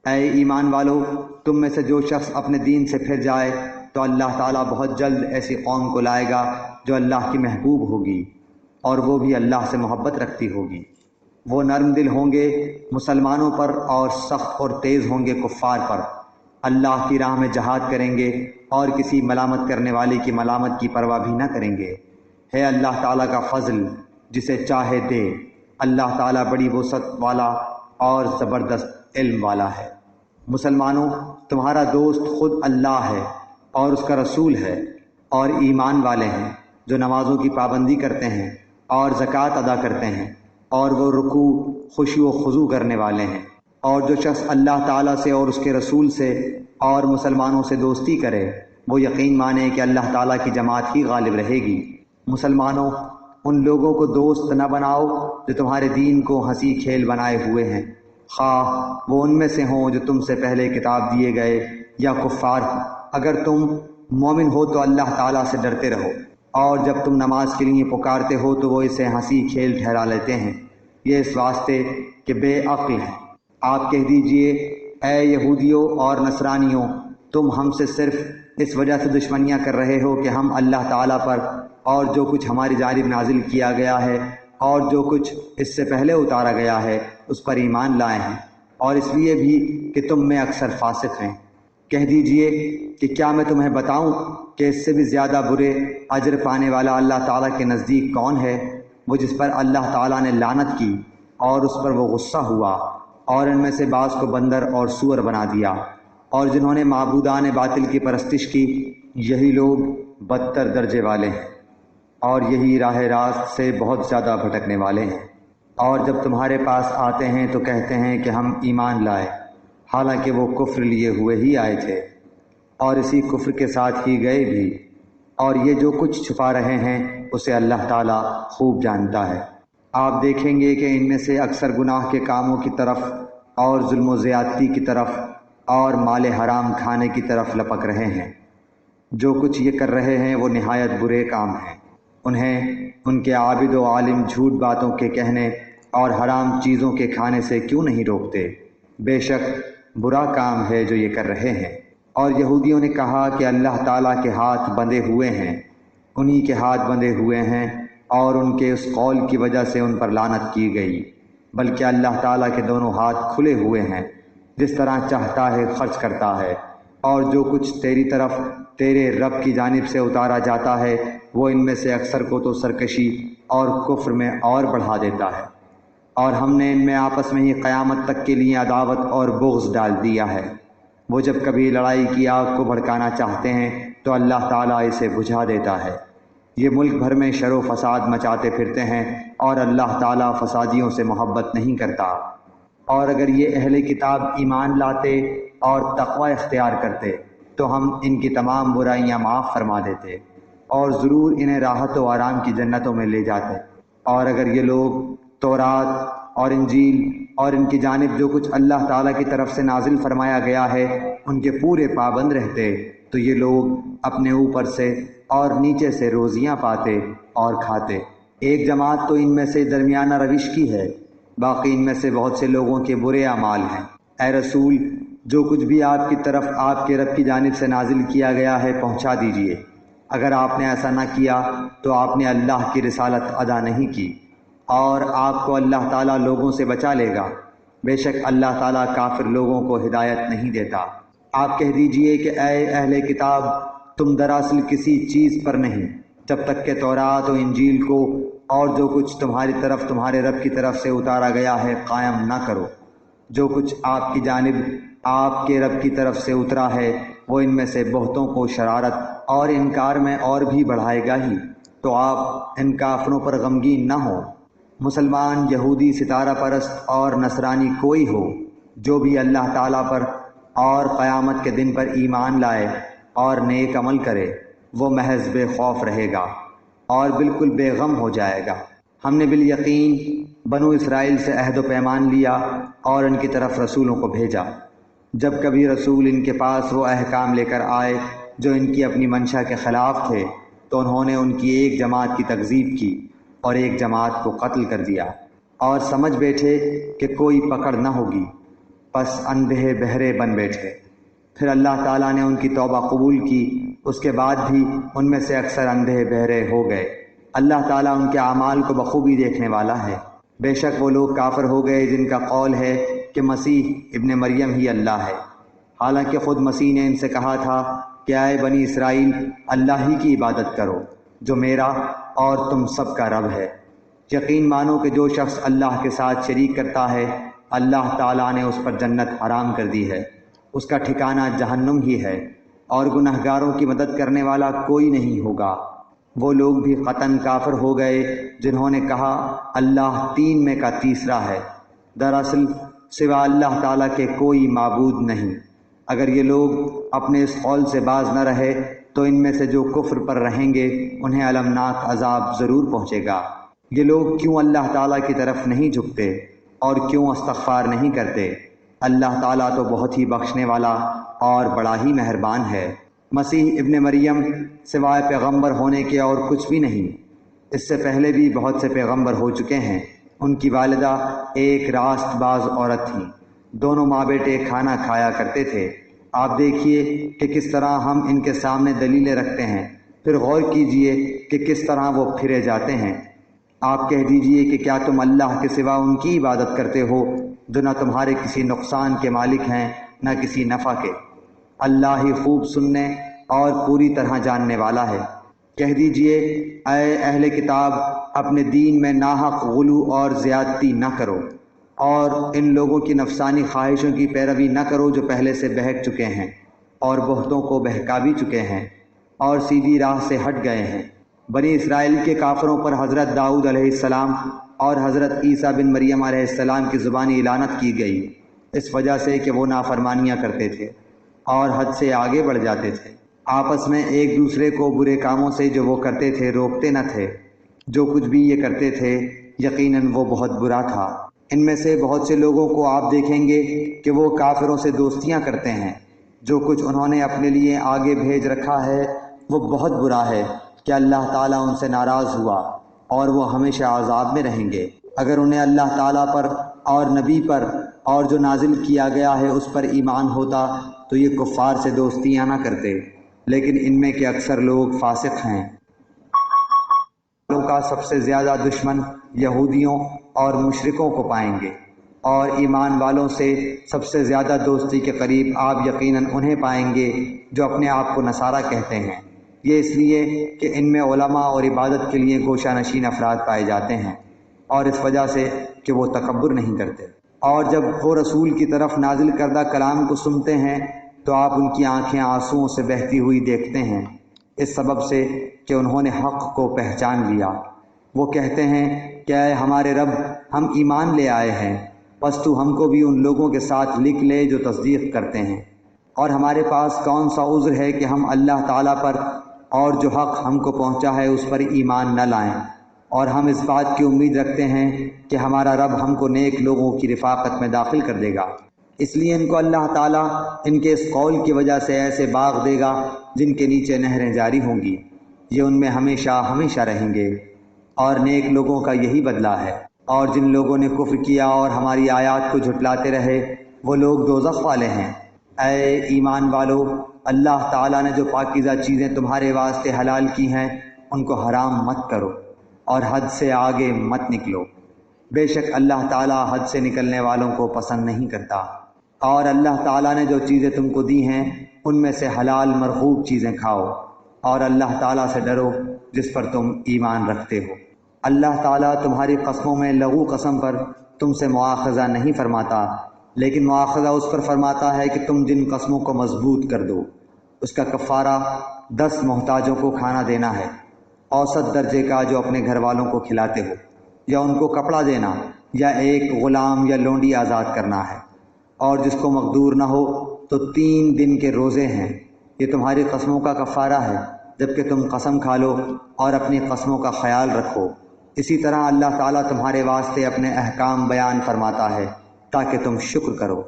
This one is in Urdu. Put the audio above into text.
اے ایمان والو، تم میں سے جو شخص اپنے دین سے پھر جائے تو اللہ تعالیٰ بہت جلد ایسی قوم کو لائے گا جو اللہ کی محبوب ہوگی اور وہ بھی اللہ سے محبت رکھتی ہوگی۔ وہ نرم دل ہوں گے مسلمانوں پر اور سخت اور تیز ہوں گے کفار پر۔ اللہ کی راہ میں جہاد کریں گے اور کسی ملامت کرنے والے کی ملامت کی پرواہ بھی نہ کریں گے۔ ہے اللہ تعالیٰ کا فضل جسے چاہے دے۔ اللہ تعالیٰ بڑی وسعت والا اور زبردست علم والا ہے۔ مسلمانوں، تمہارا دوست خود اللہ ہے اور اس کا رسول ہے، اور ایمان والے ہیں جو نمازوں کی پابندی کرتے ہیں اور زکوٰۃ ادا کرتے ہیں، اور وہ رکوع خشوع و خضوع کرنے والے ہیں۔ اور جو شخص اللہ تعالیٰ سے اور اس کے رسول سے اور مسلمانوں سے دوستی کرے، وہ یقین مانے کہ اللہ تعالیٰ کی جماعت ہی غالب رہے گی۔ مسلمانوں، ان لوگوں کو دوست نہ بناؤ جو تمہارے دین کو ہنسی کھیل بنائے ہوئے ہیں، خواہ وہ ان میں سے ہوں جو تم سے پہلے کتاب دیے گئے یا کفار ہوں۔ اگر تم مومن ہو تو اللہ تعالیٰ سے ڈرتے رہو، اور جب تم نماز کے لیے پکارتے ہو تو وہ اسے ہنسی کھیل ٹھہرا لیتے ہیں، یہ اس واسطے کہ بے عقل ہیں۔ آپ کہہ دیجئے، اے یہودیوں اور نصرانیوں، تم ہم سے صرف اس وجہ سے دشمنیاں کر رہے ہو کہ ہم اللہ تعالیٰ پر اور جو کچھ ہماری جانب نازل کیا گیا ہے اور جو کچھ اس سے پہلے اتارا گیا ہے اس پر ایمان لائے ہیں، اور اس لیے بھی کہ تم میں اکثر فاسق ہیں۔ کہہ دیجئے کہ کیا میں تمہیں بتاؤں کہ اس سے بھی زیادہ برے اجر پانے والا اللہ تعالیٰ کے نزدیک کون ہے؟ وہ جس پر اللہ تعالیٰ نے لعنت کی اور اس پر وہ غصہ ہوا، اور ان میں سے بعض کو بندر اور سور بنا دیا، اور جنہوں نے معبودان باطل کی پرستش کی، یہی لوگ بدتر درجے والے ہیں اور یہی راہ راست سے بہت زیادہ بھٹکنے والے ہیں۔ اور جب تمہارے پاس آتے ہیں تو کہتے ہیں کہ ہم ایمان لائے، حالانکہ وہ کفر لیے ہوئے ہی آئے تھے اور اسی کفر کے ساتھ ہی گئے بھی، اور یہ جو کچھ چھپا رہے ہیں اسے اللہ تعالیٰ خوب جانتا ہے۔ آپ دیکھیں گے کہ ان میں سے اکثر گناہ کے کاموں کی طرف اور ظلم و زیادتی کی طرف اور مال حرام کھانے کی طرف لپک رہے ہیں۔ جو کچھ یہ کر رہے ہیں وہ نہایت برے کام ہیں۔ انہیں ان کے عابد و عالم جھوٹ باتوں کے کہنے اور حرام چیزوں کے کھانے سے کیوں نہیں روکتے؟ بے شک برا کام ہے جو یہ کر رہے ہیں۔ اور یہودیوں نے کہا کہ اللہ تعالیٰ کے ہاتھ بندھے ہوئے ہیں، انہی کے ہاتھ بندھے ہوئے ہیں، اور ان کے اس قول کی وجہ سے ان پر لعنت کی گئی، بلکہ اللہ تعالیٰ کے دونوں ہاتھ کھلے ہوئے ہیں، جس طرح چاہتا ہے خرچ کرتا ہے، اور جو کچھ تیری طرف تیرے رب کی جانب سے اتارا جاتا ہے وہ ان میں سے اکثر کو تو سرکشی اور کفر میں اور بڑھا دیتا ہے، اور ہم نے ان میں آپس میں ہی قیامت تک کے لیے عداوت اور بغض ڈال دیا ہے۔ وہ جب کبھی لڑائی کی آگ کو بھڑکانا چاہتے ہیں تو اللہ تعالیٰ اسے بجھا دیتا ہے۔ یہ ملک بھر میں شر و فساد مچاتے پھرتے ہیں اور اللہ تعالیٰ فسادیوں سے محبت نہیں کرتا۔ اور اگر یہ اہل کتاب ایمان لاتے اور تقوی اختیار کرتے تو ہم ان کی تمام برائیاں معاف فرما دیتے اور ضرور انہیں راحت و آرام کی جنتوں میں لے جاتے۔ اور اگر یہ لوگ تورات اور انجیل اور ان کی جانب جو کچھ اللہ تعالیٰ کی طرف سے نازل فرمایا گیا ہے ان کے پورے پابند رہتے تو یہ لوگ اپنے اوپر سے اور نیچے سے روزیاں پاتے اور کھاتے۔ ایک جماعت تو ان میں سے درمیانہ روش کی ہے، باقی ان میں سے بہت سے لوگوں کے برے اعمال ہیں۔ اے رسول، جو کچھ بھی آپ کی طرف آپ کے رب کی جانب سے نازل کیا گیا ہے پہنچا دیجیے۔ اگر آپ نے ایسا نہ کیا تو آپ نے اللہ کی رسالت ادا نہیں کی، اور آپ کو اللہ تعالیٰ لوگوں سے بچا لے گا۔ بے شک اللہ تعالیٰ کافر لوگوں کو ہدایت نہیں دیتا۔ آپ کہہ دیجئے کہ اے اہل کتاب، تم دراصل کسی چیز پر نہیں جب تک کہ تورات و انجیل کو اور جو کچھ تمہاری طرف تمہارے رب کی طرف سے اتارا گیا ہے قائم نہ کرو۔ جو کچھ آپ کی جانب آپ کے رب کی طرف سے اترا ہے وہ ان میں سے بہتوں کو شرارت اور انکار میں اور بھی بڑھائے گا ہی، تو آپ ان کافروں پر غمگین نہ ہوں۔ مسلمان، یہودی، ستارہ پرست اور نصرانی کوئی ہو جو بھی اللہ تعالیٰ پر اور قیامت کے دن پر ایمان لائے اور نیک عمل کرے، وہ محض بے خوف رہے گا اور بالکل بے غم ہو جائے گا۔ ہم نے بالیقین بنو اسرائیل سے عہد و پیمان لیا اور ان کی طرف رسولوں کو بھیجا۔ جب کبھی رسول ان کے پاس وہ احکام لے کر آئے جو ان کی اپنی منشا کے خلاف تھے تو انہوں نے ان کی ایک جماعت کی تکذیب کی اور ایک جماعت کو قتل کر دیا، اور سمجھ بیٹھے کہ کوئی پکڑ نہ ہوگی۔ پس اندھے بہرے بن بیٹھے۔ پھر اللہ تعالیٰ نے ان کی توبہ قبول کی، اس کے بعد بھی ان میں سے اکثر اندھے بہرے ہو گئے۔ اللہ تعالیٰ ان کے اعمال کو بخوبی دیکھنے والا ہے۔ بے شک وہ لوگ کافر ہو گئے جن کا قول ہے کہ مسیح ابن مریم ہی اللہ ہے، حالانکہ خود مسیح نے ان سے کہا تھا کہ اے بنی اسرائیل، اللہ ہی کی عبادت کرو جو میرا اور تم سب کا رب ہے۔ یقین مانو کہ جو شخص اللہ کے ساتھ شریک کرتا ہے، اللہ تعالیٰ نے اس پر جنت حرام کر دی ہے، اس کا ٹھکانہ جہنم ہی ہے، اور گنہگاروں کی مدد کرنے والا کوئی نہیں ہوگا۔ وہ لوگ بھی قطعاً کافر ہو گئے جنہوں نے کہا اللہ تین میں کا تیسرا ہے۔ دراصل سوا اللہ تعالیٰ کے کوئی معبود نہیں۔ اگر یہ لوگ اپنے اس قول سے باز نہ رہے تو ان میں سے جو کفر پر رہیں گے انہیں المناک عذاب ضرور پہنچے گا۔ یہ لوگ کیوں اللہ تعالیٰ کی طرف نہیں جھکتے اور کیوں استغفار نہیں کرتے؟ اللہ تعالیٰ تو بہت ہی بخشنے والا اور بڑا ہی مہربان ہے۔ مسیح ابن مریم سوائے پیغمبر ہونے کے اور کچھ بھی نہیں۔ اس سے پہلے بھی بہت سے پیغمبر ہو چکے ہیں۔ ان کی والدہ ایک راست باز عورت تھیں، دونوں ماں بیٹے کھانا کھایا کرتے تھے۔ آپ دیکھیے کہ کس طرح ہم ان کے سامنے دلیلیں رکھتے ہیں، پھر غور کیجئے کہ کس طرح وہ پھرے جاتے ہیں۔ آپ کہہ دیجئے کہ کیا تم اللہ کے سوا ان کی عبادت کرتے ہو جو نہ تمہارے کسی نقصان کے مالک ہیں نہ کسی نفع کے؟ اللہ ہی خوب سننے اور پوری طرح جاننے والا ہے۔ کہہ دیجئے اے اہل کتاب، اپنے دین میں ناحق غلو اور زیادتی نہ کرو، اور ان لوگوں کی نفسانی خواہشوں کی پیروی نہ کرو جو پہلے سے بہک چکے ہیں اور بہتوں کو بہکا بھی چکے ہیں اور سیدھی راہ سے ہٹ گئے ہیں۔ بنی اسرائیل کے کافروں پر حضرت داؤد علیہ السلام اور حضرت عیسیٰ بن مریم علیہ السلام کی زبانی لعنت کی گئی، اس وجہ سے کہ وہ نافرمانیاں کرتے تھے اور حد سے آگے بڑھ جاتے تھے۔ آپس میں ایک دوسرے کو برے کاموں سے جو وہ کرتے تھے روکتے نہ تھے۔ جو کچھ بھی یہ کرتے تھے یقیناً وہ بہت برا تھا۔ ان میں سے بہت سے لوگوں کو آپ دیکھیں گے کہ وہ کافروں سے دوستیاں کرتے ہیں۔ جو کچھ انہوں نے اپنے لیے آگے بھیج رکھا ہے وہ بہت برا ہے کہ اللہ تعالیٰ ان سے ناراض ہوا اور وہ ہمیشہ عذاب میں رہیں گے۔ اگر انہیں اللہ تعالیٰ پر اور نبی پر اور جو نازل کیا گیا ہے اس پر ایمان ہوتا تو یہ کفار سے دوستیاں نہ کرتے، لیکن ان میں کے اکثر لوگ فاسق ہیں۔ لوگوں کا سب سے زیادہ دشمن یہودیوں اور مشرکوں کو پائیں گے، اور ایمان والوں سے سب سے زیادہ دوستی کے قریب آپ یقیناً انہیں پائیں گے جو اپنے آپ کو نصارہ کہتے ہیں۔ یہ اس لیے کہ ان میں علماء اور عبادت کے لیے گوشہ نشین افراد پائے جاتے ہیں، اور اس وجہ سے کہ وہ تکبر نہیں کرتے۔ اور جب وہ رسول کی طرف نازل کردہ کلام کو سنتے ہیں تو آپ ان کی آنکھیں آنسوؤں سے بہتی ہوئی دیکھتے ہیں، اس سبب سے کہ انہوں نے حق کو پہچان لیا۔ وہ کہتے ہیں کہ اے ہمارے رب، ہم ایمان لے آئے ہیں، بس تو ہم کو بھی ان لوگوں کے ساتھ لکھ لے جو تصدیق کرتے ہیں، اور ہمارے پاس کون سا عذر ہے کہ ہم اللہ تعالیٰ پر اور جو حق ہم کو پہنچا ہے اس پر ایمان نہ لائیں، اور ہم اس بات کی امید رکھتے ہیں کہ ہمارا رب ہم کو نیک لوگوں کی رفاقت میں داخل کر دے گا۔ اس لیے ان کو اللہ تعالیٰ ان کے اس قول کی وجہ سے ایسے باغ دے گا جن کے نیچے نہریں جاری ہوں گی، یہ ان میں ہمیشہ ہمیشہ رہیں گے، اور نیک لوگوں کا یہی بدلہ ہے۔ اور جن لوگوں نے کفر کیا اور ہماری آیات کو جھٹلاتے رہے وہ لوگ دوزخ والے ہیں۔ اے ایمان والو، اللہ تعالیٰ نے جو پاکیزہ چیزیں تمہارے واسطے حلال کی ہیں ان کو حرام مت کرو اور حد سے آگے مت نکلو۔ بے شک اللہ تعالیٰ حد سے نکلنے والوں کو پسند نہیں کرتا۔ اور اللہ تعالیٰ نے جو چیزیں تم کو دی ہیں ان میں سے حلال مرغوب چیزیں کھاؤ، اور اللہ تعالیٰ سے ڈرو جس پر تم ایمان رکھتے ہو۔ اللہ تعالیٰ تمہاری قسموں میں لغو قسم پر تم سے مواخذہ نہیں فرماتا، لیکن مواخذہ اس پر فرماتا ہے کہ تم جن قسموں کو مضبوط کر دو، اس کا کفارہ 10 محتاجوں کو کھانا دینا ہے، اوسط درجے کا جو اپنے گھر والوں کو کھلاتے ہو، یا ان کو کپڑا دینا، یا ایک غلام یا لونڈی آزاد کرنا ہے، اور جس کو مقدور نہ ہو تو 3 دن کے روزے ہیں۔ یہ تمہاری قسموں کا کفارہ ہے جبکہ تم قسم کھا لو اور اپنی قسموں کا خیال رکھو۔ اسی طرح اللہ تعالیٰ تمہارے واسطے اپنے احکام بیان فرماتا ہے تاکہ تم شکر کرو۔